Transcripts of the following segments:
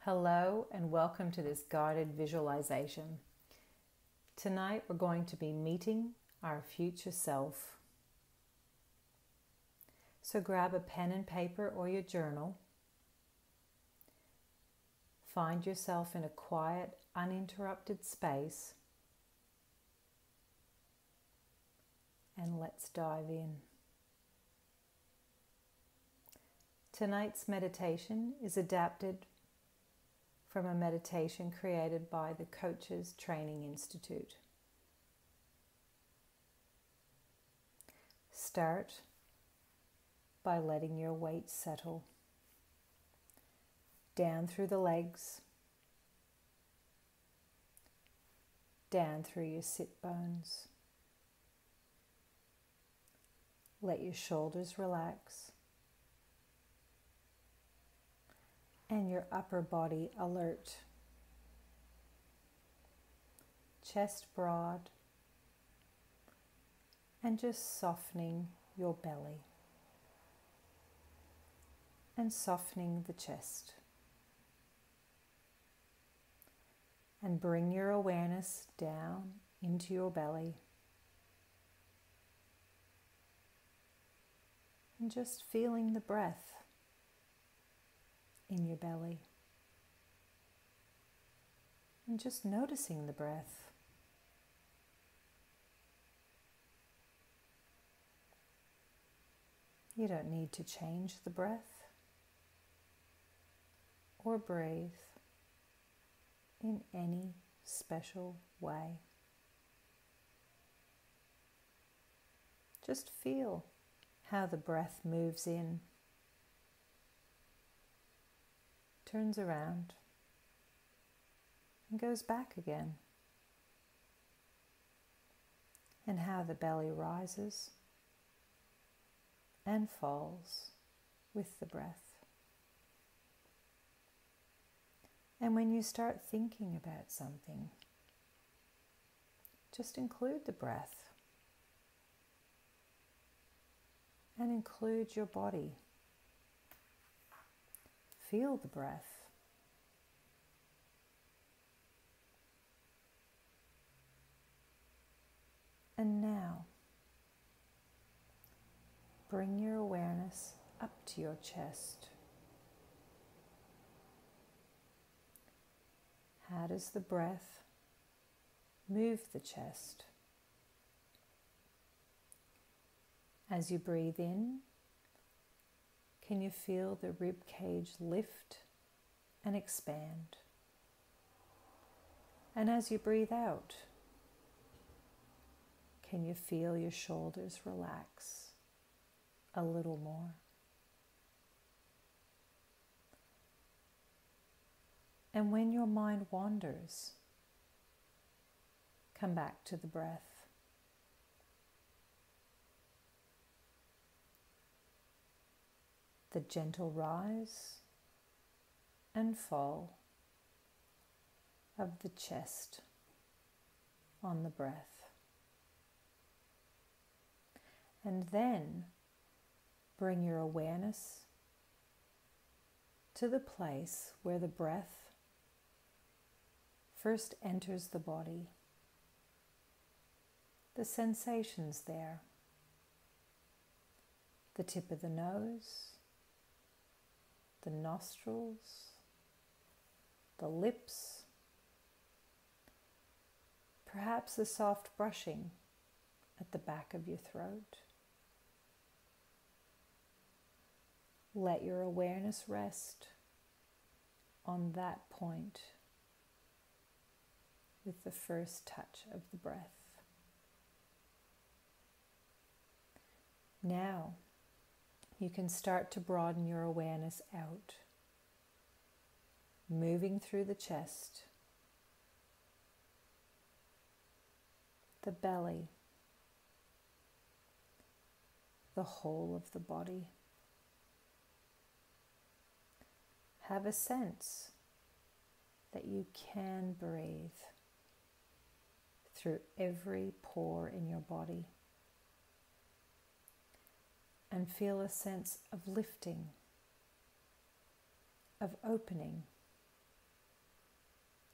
Hello and welcome to this guided visualization. Tonight we're going to be meeting our future self. So grab a pen and paper or your journal. Find yourself in a quiet, uninterrupted space and let's dive in. Tonight's meditation is adapted from a meditation created by the Coaches Training Institute. Start by letting your weight settle down through the legs, down through your sit bones. Let your shoulders relax and your upper body alert. Chest broad and just softening your belly and softening the chest. And bring your awareness down into your belly and just feeling the breath in your belly and just noticing the breath. You don't need to change the breath or breathe in any special way. Just feel how the breath moves in, turns around, and goes back again, and how the belly rises and falls with the breath. And when you start thinking about something, just include the breath and include your body. Feel the breath. And now, bring your awareness up to your chest. How does the breath move the chest? As you breathe in, can you feel the rib cage lift and expand? And as you breathe out, can you feel your shoulders relax a little more? And when your mind wanders, come back to the breath. The gentle rise and fall of the chest on the breath. And then bring your awareness to the place where the breath first enters the body. The sensations there. The tip of the nose, the nostrils, the lips, perhaps the soft brushing at the back of your throat. Let your awareness rest on that point with the first touch of the breath. Now, you can start to broaden your awareness out, moving through the chest, the belly, the whole of the body. Have a sense that you can breathe through every pore in your body. And feel a sense of lifting, of opening,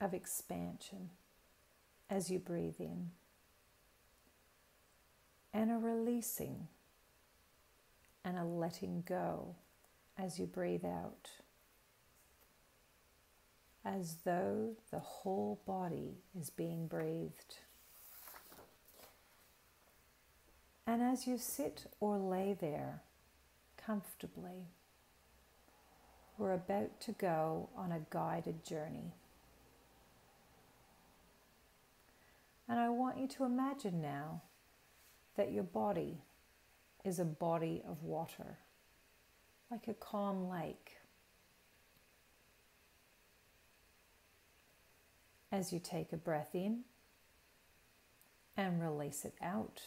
of expansion as you breathe in, and a releasing and a letting go as you breathe out, as though the whole body is being breathed. And as you sit or lay there comfortably, we're about to go on a guided journey. And I want you to imagine now that your body is a body of water, like a calm lake. As you take a breath in and release it out,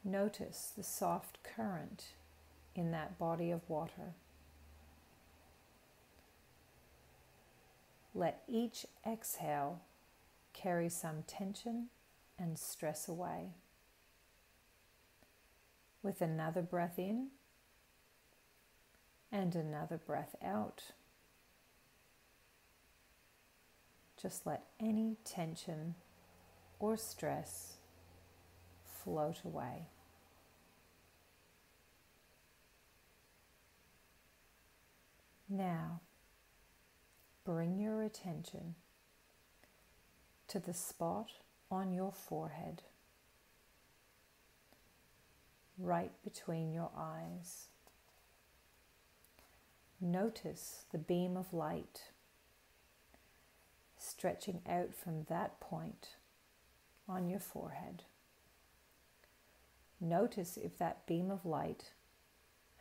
notice the soft current in that body of water. Let each exhale carry some tension and stress away. With another breath in and another breath out, just let any tension or stress float away. Now, bring your attention to the spot on your forehead, right between your eyes. Notice the beam of light stretching out from that point on your forehead. Notice if that beam of light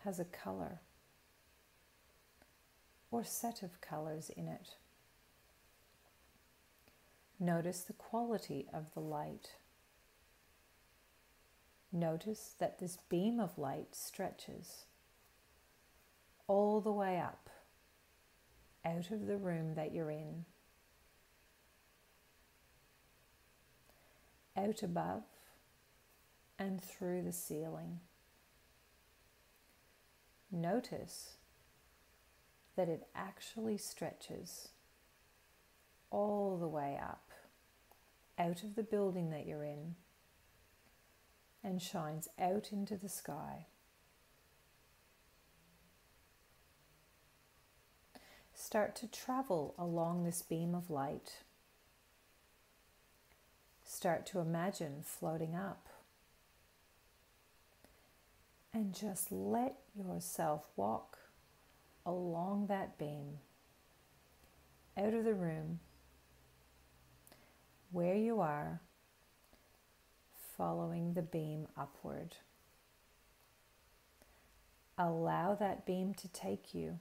has a color or set of colors in it. Notice the quality of the light. Notice that this beam of light stretches all the way up, out of the room that you're in, out above and through the ceiling. Notice that it actually stretches all the way up, out of the building that you're in, and shines out into the sky. Start to travel along this beam of light. Start to imagine floating up. And just let yourself walk along that beam, out of the room, where you are, following the beam upward. Allow that beam to take you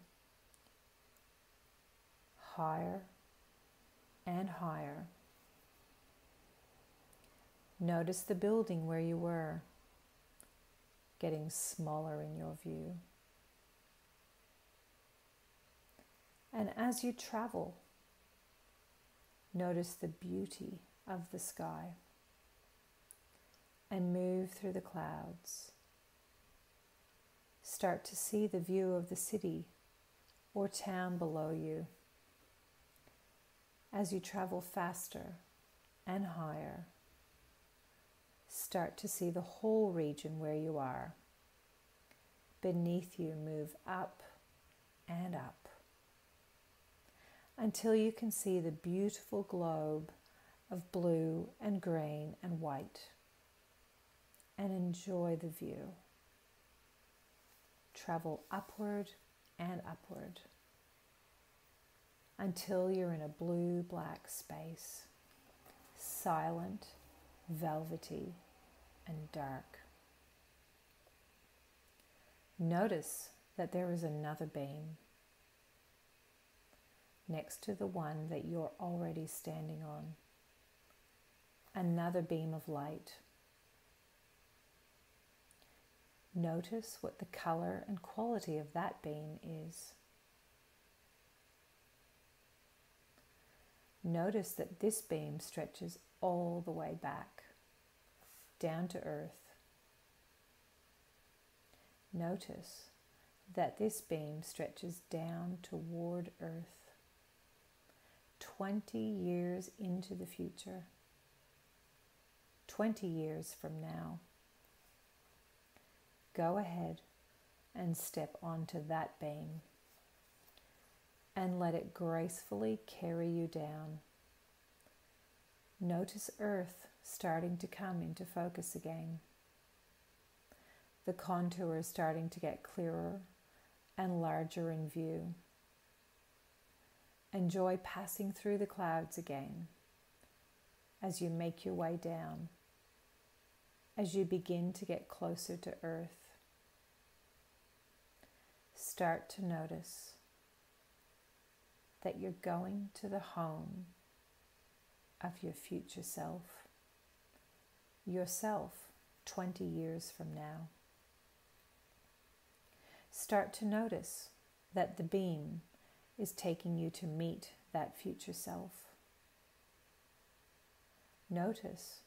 higher and higher. Notice the building where you were getting smaller in your view. And as you travel, notice the beauty of the sky and move through the clouds. Start to see the view of the city or town below you. As you travel faster and higher, start to see the whole region where you are. Beneath you, move up and up, until you can see the beautiful globe of blue and green and white, and enjoy the view. Travel upward and upward until you're in a blue-black space, silent, velvety, and dark. Notice that there is another beam next to the one that you're already standing on. Another beam of light. Notice what the color and quality of that beam is. Notice that this beam stretches all the way back, down to earth. Notice that this beam stretches down toward earth, 20 years into the future, 20 years from now. Go ahead and step onto that beam and let it gracefully carry you down. Notice Earth starting to come into focus again. The contours starting to get clearer and larger in view. Enjoy passing through the clouds again as you make your way down, as you begin to get closer to Earth. Start to notice that you're going to the home of your future self, yourself 20 years from now. Start to notice that the beam is taking you to meet that future self. Notice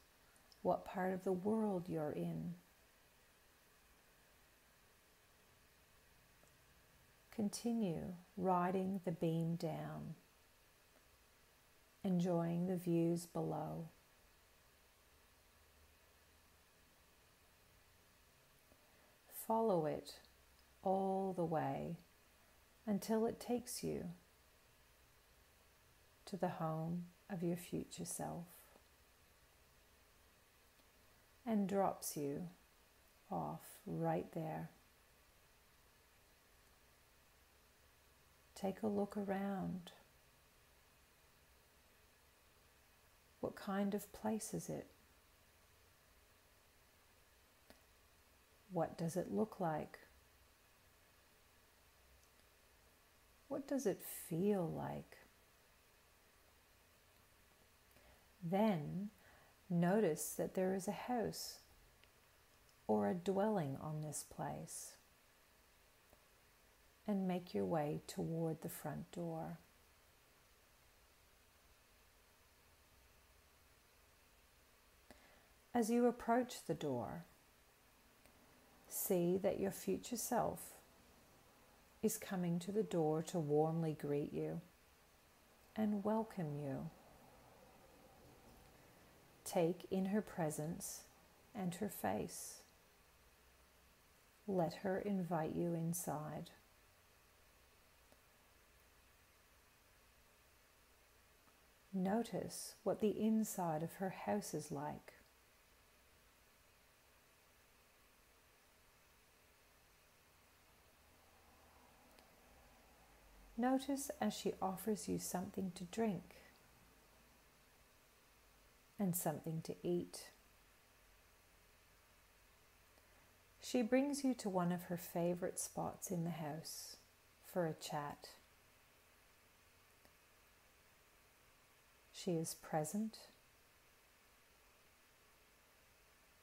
what part of the world you're in. Continue riding the beam down, enjoying the views below. Follow it all the way until it takes you to the home of your future self and drops you off right there. Take a look around. What kind of place is it? What does it look like? What does it feel like? Then notice that there is a house or a dwelling on this place, and make your way toward the front door. As you approach the door, see that your future self is coming to the door to warmly greet you and welcome you. Take in her presence and her face. Let her invite you inside. Notice what the inside of her house is like. Notice as she offers you something to drink and something to eat. She brings you to one of her favorite spots in the house for a chat. She is present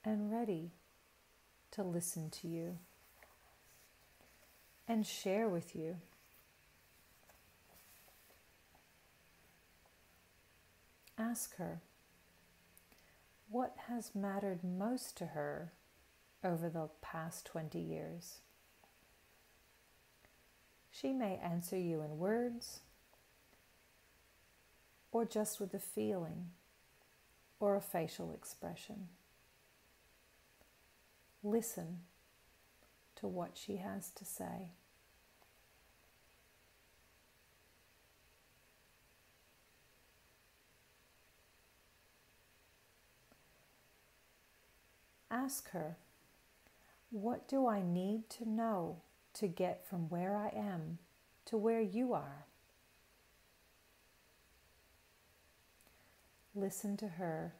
and ready to listen to you and share with you. Ask her what has mattered most to her over the past 20 years. She may answer you in words, or just with a feeling or a facial expression. Listen to what she has to say. Ask her, what do I need to know to get from where I am to where you are? Listen to her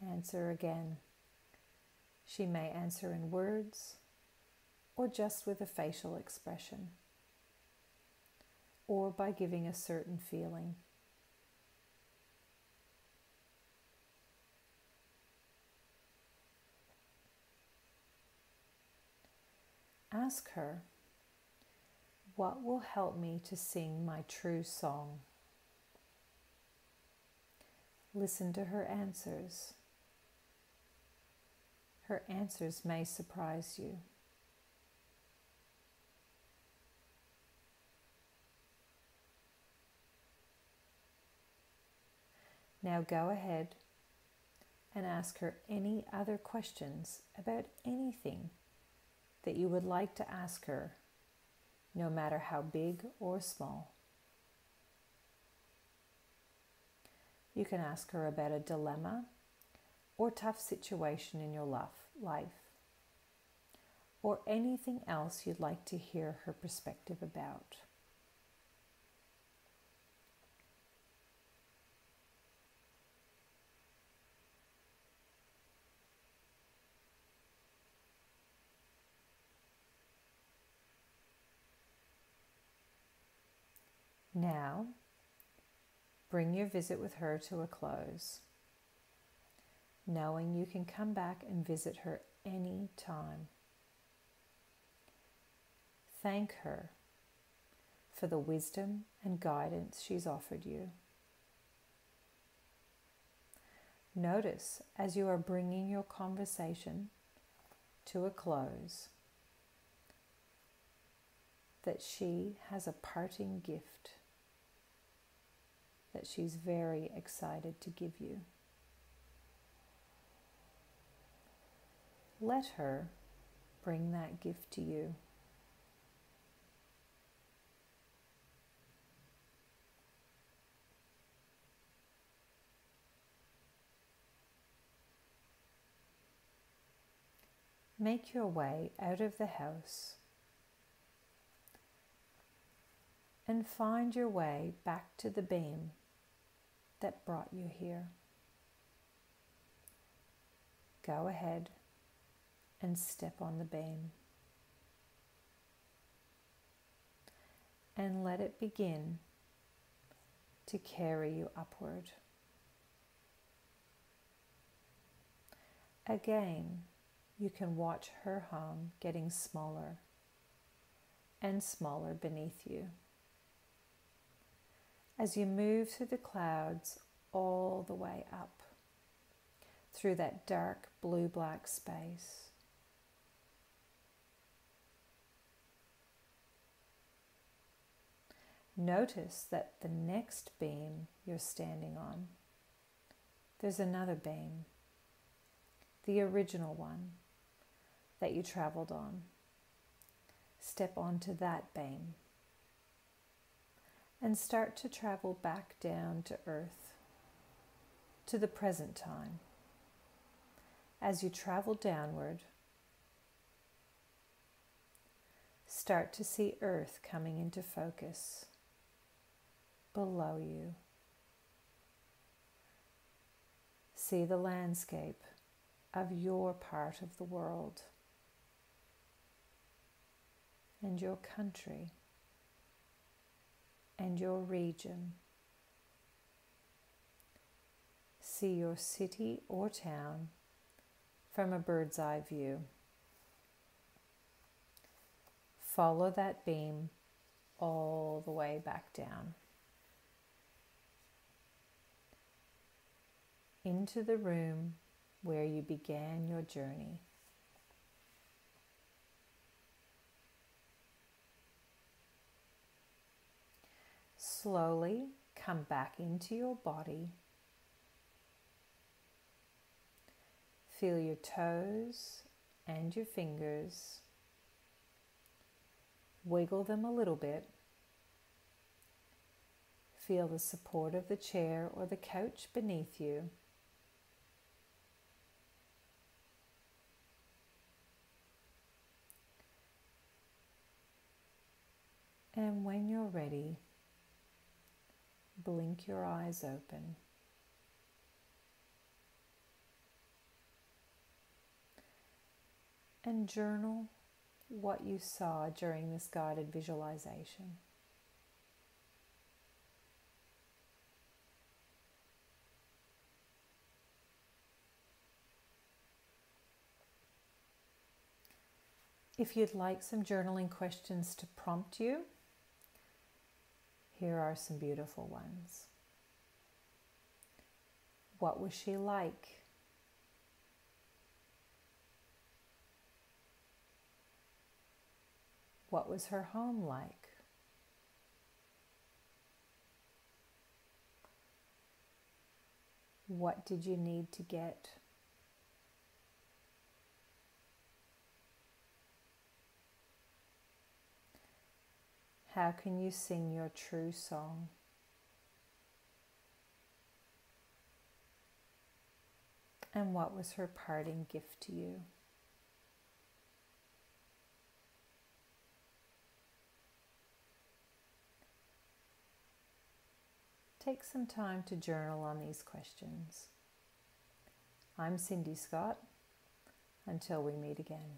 answer again. She may answer in words or just with a facial expression or by giving a certain feeling. Ask her, what will help me to sing my true song? Listen to her answers. Her answers may surprise you. Now go ahead and ask her any other questions about anything that you would like to ask her, no matter how big or small. You can ask her about a dilemma or tough situation in your life, or anything else you'd like to hear her perspective about. Now, bring your visit with her to a close, knowing you can come back and visit her any time. Thank her for the wisdom and guidance she's offered you. Notice as you are bringing your conversation to a close that she has a parting gift that she's very excited to give you. Let her bring that gift to you. Make your way out of the house and find your way back to the beam that brought you here. Go ahead and step on the beam and let it begin to carry you upward. Again, you can watch her home getting smaller and smaller beneath you as you move through the clouds all the way up through that dark blue-black space. Notice that the next beam you're standing on, there's another beam, the original one that you traveled on. Step onto that beam and start to travel back down to earth, to the present time. As you travel downward, start to see earth coming into focus below you. See the landscape of your part of the world and your country and your region. See your city or town from a bird's eye view. Follow that beam all the way back down into the room where you began your journey. Slowly come back into your body. Feel your toes and your fingers. Wiggle them a little bit. Feel the support of the chair or the couch beneath you. And when you're ready, blink your eyes open. And journal what you saw during this guided visualization. If you'd like some journaling questions to prompt you, here are some beautiful ones. What was she like? What was her home like? What did you need to get? How can you sing your true song? And what was her parting gift to you? Take some time to journal on these questions. I'm Cindy Scott. Until we meet again.